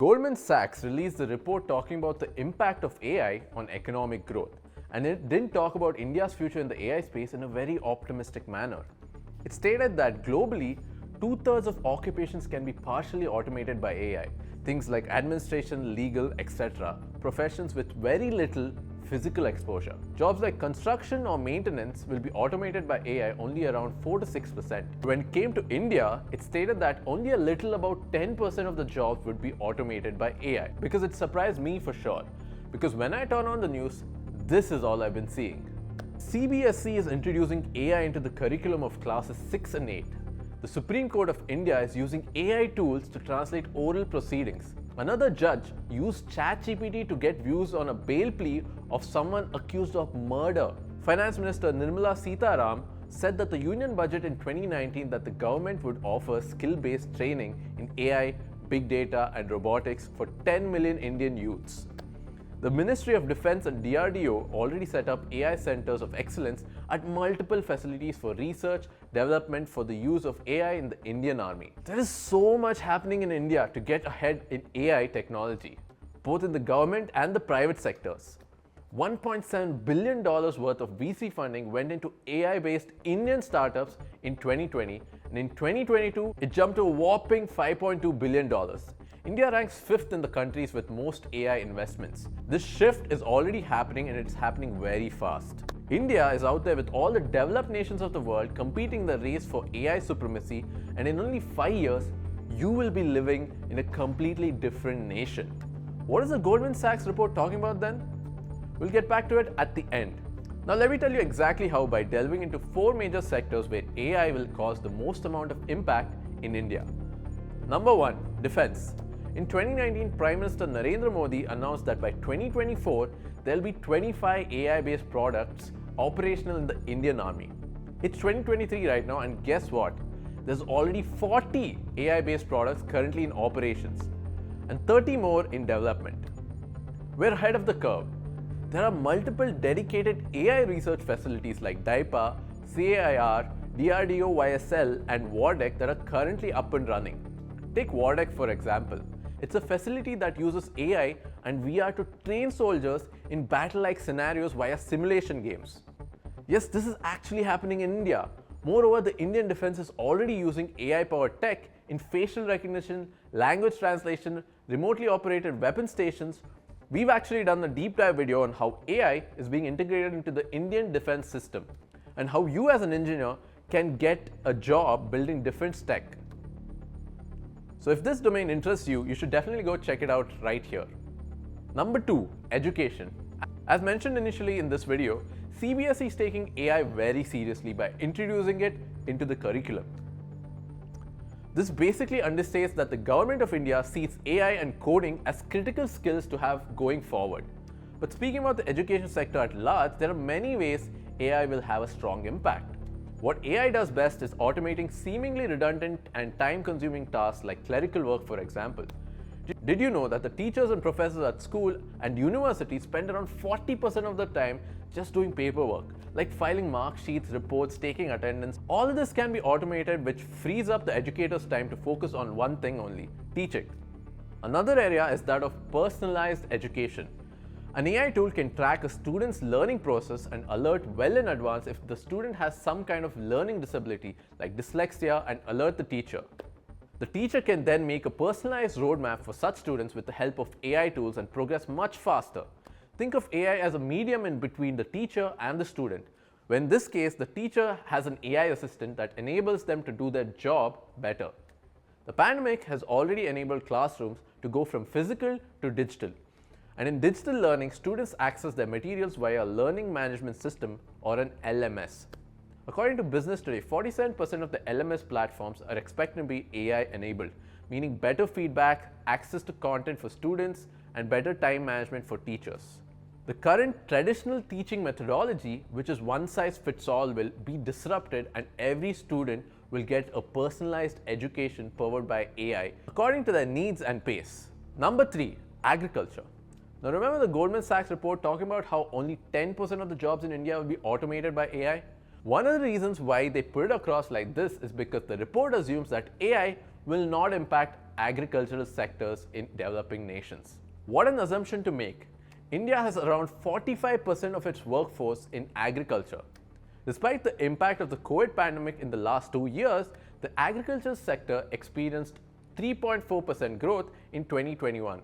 Goldman Sachs released a report talking about the impact of AI on economic growth, and it didn't talk about India's future in the AI space in a very optimistic manner. It stated that globally, 2/3 of occupations can be partially automated by AI, things like administration, legal, etc., professions with very little physical exposure. Jobs like construction or maintenance will be automated by AI only around 4 to 6%. When it came to India, it stated that only a little about 10% of the jobs would be automated by AI. Because it surprised me for sure. Because when I turn on the news, this is all I've been seeing. CBSE is introducing AI into the curriculum of classes 6 and 8. The Supreme Court of India is using AI tools to translate oral proceedings. Another judge used ChatGPT to get views on a bail plea of someone accused of murder. Finance Minister Nirmala Sitharam said that the union budget in 2019 that the government would offer skill-based training in AI, big data and robotics for 10 million Indian youths. The Ministry of Defense and DRDO already set up AI centers of excellence at multiple facilities for research, development for the use of AI in the Indian Army. There is so much happening in India to get ahead in AI technology, both in the government and the private sectors. $1.7 billion worth of VC funding went into AI-based Indian startups in 2020, and in 2022, it jumped to a whopping $5.2 billion. India ranks 5th in the countries with most AI investments. This shift is already happening and it's happening very fast. India is out there with all the developed nations of the world competing in the race for AI supremacy, and in only 5 years, you will be living in a completely different nation. What is the Goldman Sachs report talking about then? We'll get back to it at the end. Now let me tell you exactly how by delving into 4 major sectors where AI will cause the most amount of impact in India. Number 1. Defense. In 2019, Prime Minister Narendra Modi announced that by 2024, there will be 25 AI-based products operational in the Indian Army. It's 2023 right now, and guess what? There's already 40 AI-based products currently in operations and 30 more in development. We're ahead of the curve. There are multiple dedicated AI research facilities like DIPA, CAIR, DRDO YSL and WARDEC that are currently up and running. Take WARDEC for example. It's a facility that uses AI and VR to train soldiers in battle-like scenarios via simulation games. Yes, this is actually happening in India. Moreover, the Indian defense is already using AI-powered tech in facial recognition, language translation, remotely operated weapon stations. We've actually done a deep dive video on how AI is being integrated into the Indian defense system and how you as an engineer can get a job building defense tech. So if this domain interests you, you should definitely go check it out right here. Number 2, education. As mentioned initially in this video, CBSE is taking AI very seriously by introducing it into the curriculum. This basically understates that the government of India sees AI and coding as critical skills to have going forward. But speaking about the education sector at large, there are many ways AI will have a strong impact. What AI does best is automating seemingly redundant and time-consuming tasks like clerical work, for example. Did you know that the teachers and professors at school and universities spend around 40% of their time just doing paperwork, like filing mark sheets, reports, taking attendance? All of this can be automated, which frees up the educator's time to focus on one thing only: teaching. Another area is that of personalized education. An AI tool can track a student's learning process and alert well in advance if the student has some kind of learning disability like dyslexia and alert the teacher. The teacher can then make a personalized roadmap for such students with the help of AI tools and progress much faster. Think of AI as a medium in between the teacher and the student, where in this case the teacher has an AI assistant that enables them to do their job better. The pandemic has already enabled classrooms to go from physical to digital. And in digital learning, students access their materials via a learning management system or an LMS. According to Business Today, 47% of the LMS platforms are expected to be AI enabled, meaning better feedback, access to content for students, and better time management for teachers. The current traditional teaching methodology, which is one size fits all, will be disrupted and every student will get a personalized education powered by AI according to their needs and pace. Number 3, agriculture. Now remember the Goldman Sachs report talking about how only 10% of the jobs in India will be automated by AI? One of the reasons why they put it across like this is because the report assumes that AI will not impact agricultural sectors in developing nations. What an assumption to make. India has around 45% of its workforce in agriculture. Despite the impact of the COVID pandemic in the last 2 years, the agriculture sector experienced 3.4% growth in 2021.